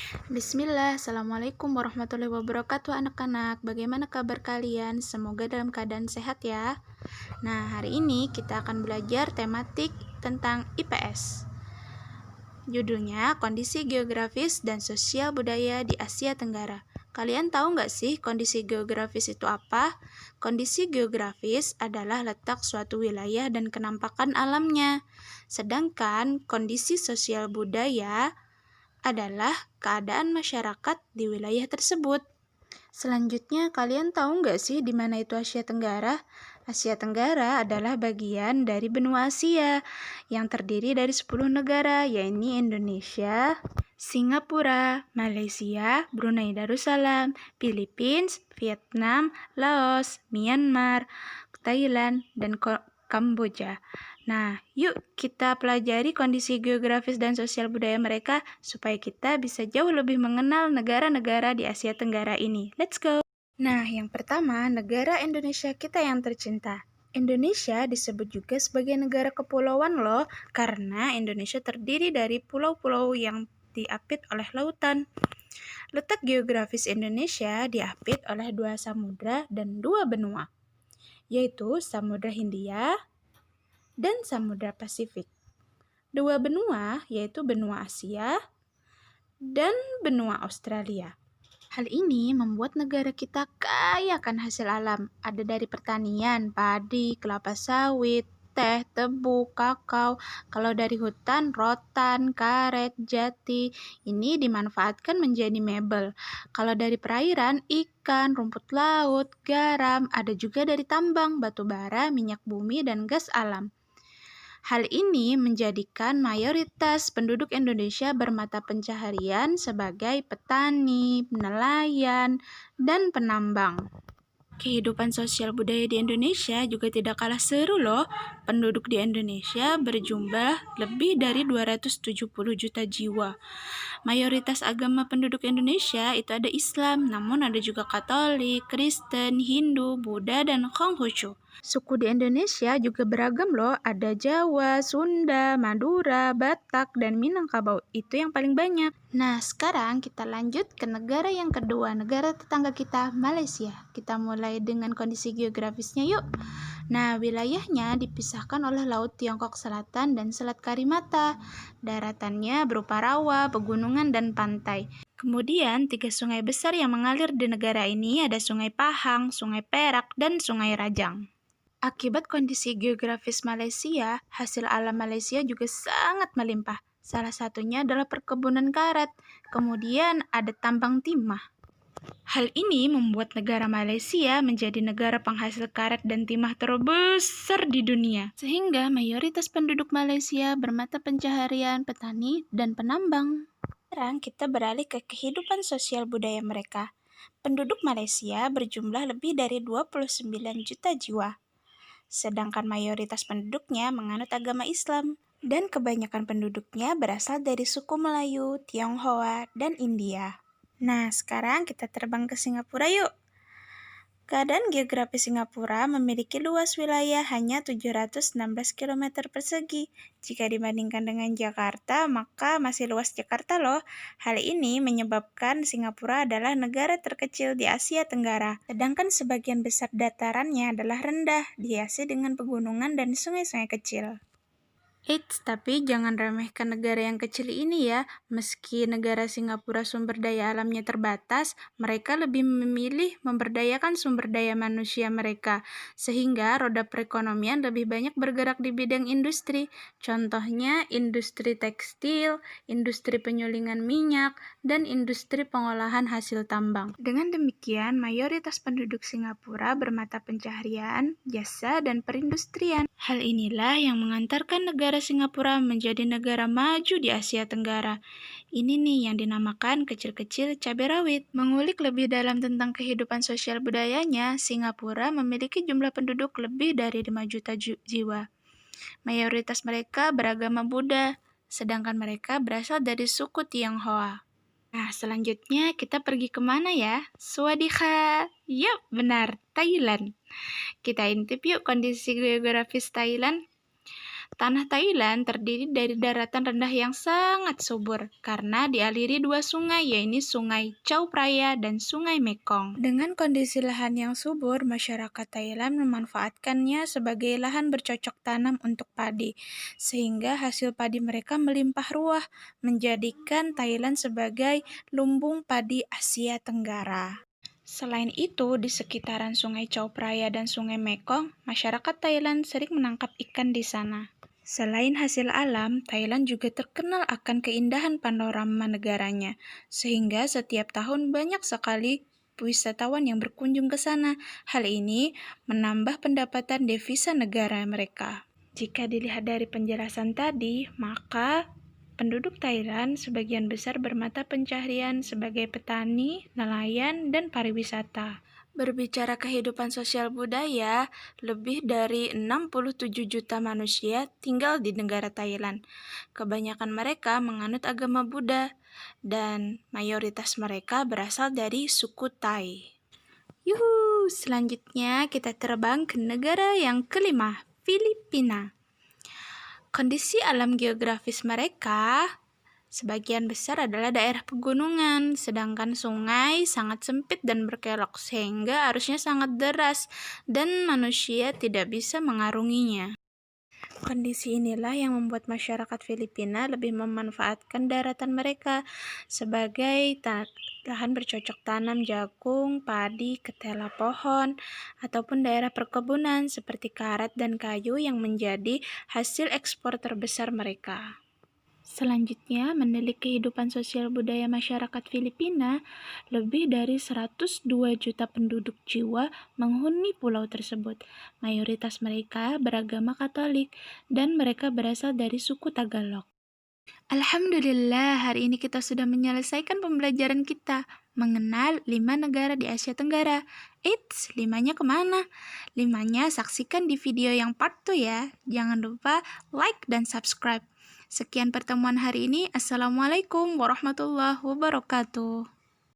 Bismillah, Assalamualaikum warahmatullahi wabarakatuh anak-anak. Bagaimana kabar kalian? Semoga dalam keadaan sehat ya. Nah, hari ini kita akan belajar tematik tentang IPS. Judulnya, Kondisi Geografis dan Sosial Budaya di Asia Tenggara. Kalian tahu nggak sih kondisi geografis itu apa? Kondisi geografis adalah letak suatu wilayah dan kenampakan alamnya. Sedangkan kondisi sosial budaya adalah keadaan masyarakat di wilayah tersebut. Selanjutnya, kalian tahu nggak sih di mana itu Asia Tenggara? Asia Tenggara adalah bagian dari benua Asia yang terdiri dari 10 negara, yaitu Indonesia, Singapura, Malaysia, Brunei Darussalam, Philippines, Vietnam, Laos, Myanmar, Thailand, dan Kamboja. Nah, yuk kita pelajari kondisi geografis dan sosial budaya mereka supaya kita bisa jauh lebih mengenal negara-negara di Asia Tenggara ini. Let's go! Nah, yang pertama, negara Indonesia kita yang tercinta. Indonesia disebut juga sebagai negara kepulauan loh, karena Indonesia terdiri dari pulau-pulau yang diapit oleh lautan. Letak geografis Indonesia diapit oleh 2 samudra dan 2 benua, yaitu Samudra Hindia dan Samudra Pasifik. 2 benua yaitu benua Asia dan benua Australia. Hal ini membuat negara kita kaya akan hasil alam. Ada dari pertanian, padi, kelapa sawit, teh, tebu, kakao. Kalau dari hutan, rotan, karet, jati. Ini dimanfaatkan menjadi mebel. Kalau dari perairan, ikan, rumput laut, garam. Ada juga dari tambang, batu bara, minyak bumi, dan gas alam. Hal ini menjadikan mayoritas penduduk Indonesia bermata pencaharian sebagai petani, nelayan, dan penambang. Kehidupan sosial budaya di Indonesia juga tidak kalah seru loh. Penduduk di Indonesia berjumlah lebih dari 270 juta jiwa. Mayoritas agama penduduk Indonesia itu ada Islam, namun ada juga Katolik, Kristen, Hindu, Buddha, dan Konghucu. Suku di Indonesia juga beragam loh, ada Jawa, Sunda, Madura, Batak, dan Minangkabau. Itu yang paling banyak. Nah, sekarang kita lanjut ke negara yang kedua, negara tetangga kita, Malaysia. Kita mulai dengan kondisi geografisnya yuk. Nah, wilayahnya dipisahkan oleh Laut Tiongkok Selatan dan Selat Karimata. Daratannya berupa rawa, pegunungan, dan pantai. Kemudian, 3 sungai besar yang mengalir di negara ini ada Sungai Pahang, Sungai Perak, dan Sungai Rajang. Akibat kondisi geografis Malaysia, hasil alam Malaysia juga sangat melimpah. Salah satunya adalah perkebunan karet, kemudian ada tambang timah. Hal ini membuat negara Malaysia menjadi negara penghasil karet dan timah terbesar di dunia, sehingga mayoritas penduduk Malaysia bermata pencaharian petani dan penambang. Sekarang kita beralih ke kehidupan sosial budaya mereka. Penduduk Malaysia berjumlah lebih dari 29 juta jiwa, sedangkan mayoritas penduduknya menganut agama Islam, dan kebanyakan penduduknya berasal dari suku Melayu, Tionghoa, dan India. Nah, sekarang kita terbang ke Singapura yuk. Keadaan geografis Singapura memiliki luas wilayah hanya 716 km persegi. Jika dibandingkan dengan Jakarta, maka masih luas Jakarta loh. Hal ini menyebabkan Singapura adalah negara terkecil di Asia Tenggara. Sedangkan sebagian besar datarannya adalah rendah, dihiasi dengan pegunungan dan sungai-sungai kecil. Eits, tapi jangan remehkan negara yang kecil ini ya. Meski negara Singapura sumber daya alamnya terbatas, mereka lebih memilih memberdayakan sumber daya manusia mereka, sehingga roda perekonomian lebih banyak bergerak di bidang industri. Contohnya industri tekstil, industri penyulingan minyak, dan industri pengolahan hasil tambang. Dengan demikian, mayoritas penduduk Singapura bermata pencaharian, jasa, dan perindustrian. Hal inilah yang mengantarkan negara Singapura menjadi negara maju di Asia Tenggara. Ini nih yang dinamakan kecil-kecil cabai rawit. Mengulik lebih dalam tentang kehidupan sosial budayanya, Singapura memiliki jumlah penduduk lebih dari 5 juta jiwa. Mayoritas mereka beragama Buddha, sedangkan mereka berasal dari suku Tionghoa. Nah, selanjutnya kita pergi kemana ya? Swadikha! Yup, benar, Thailand. Kita intip yuk kondisi geografis Thailand. Tanah Thailand terdiri dari daratan rendah yang sangat subur karena dialiri dua sungai, yaitu Sungai Chao Phraya dan Sungai Mekong. Dengan kondisi lahan yang subur, masyarakat Thailand memanfaatkannya sebagai lahan bercocok tanam untuk padi, sehingga hasil padi mereka melimpah ruah, menjadikan Thailand sebagai lumbung padi Asia Tenggara. Selain itu, di sekitaran Sungai Chao Phraya dan Sungai Mekong, masyarakat Thailand sering menangkap ikan di sana. Selain hasil alam, Thailand juga terkenal akan keindahan panorama negaranya, sehingga setiap tahun banyak sekali wisatawan yang berkunjung ke sana. Hal ini menambah pendapatan devisa negara mereka. Jika dilihat dari penjelasan tadi, maka penduduk Thailand sebagian besar bermata pencaharian sebagai petani, nelayan, dan pariwisata. Berbicara kehidupan sosial budaya, lebih dari 67 juta manusia tinggal di negara Thailand. Kebanyakan mereka menganut agama Buddha, dan mayoritas mereka berasal dari suku Thai. Yuhu, selanjutnya kita terbang ke negara yang kelima, Filipina. Kondisi alam geografis mereka sebagian besar adalah daerah pegunungan, sedangkan sungai sangat sempit dan berkelok sehingga arusnya sangat deras dan manusia tidak bisa mengarunginya. Kondisi inilah yang membuat masyarakat Filipina lebih memanfaatkan daratan mereka sebagai lahan bercocok tanam jagung, padi, ketela pohon, ataupun daerah perkebunan seperti karet dan kayu yang menjadi hasil ekspor terbesar mereka. Selanjutnya, menilik kehidupan sosial budaya masyarakat Filipina, lebih dari 102 juta penduduk jiwa menghuni pulau tersebut. Mayoritas mereka beragama Katolik dan mereka berasal dari suku Tagalog. Alhamdulillah, hari ini kita sudah menyelesaikan pembelajaran kita mengenal 5 negara di Asia Tenggara. Eits, 5-nya kemana? 5-nya saksikan di video yang part 2 ya. Jangan lupa like dan subscribe. Sekian pertemuan hari ini. Assalamualaikum warahmatullahi wabarakatuh.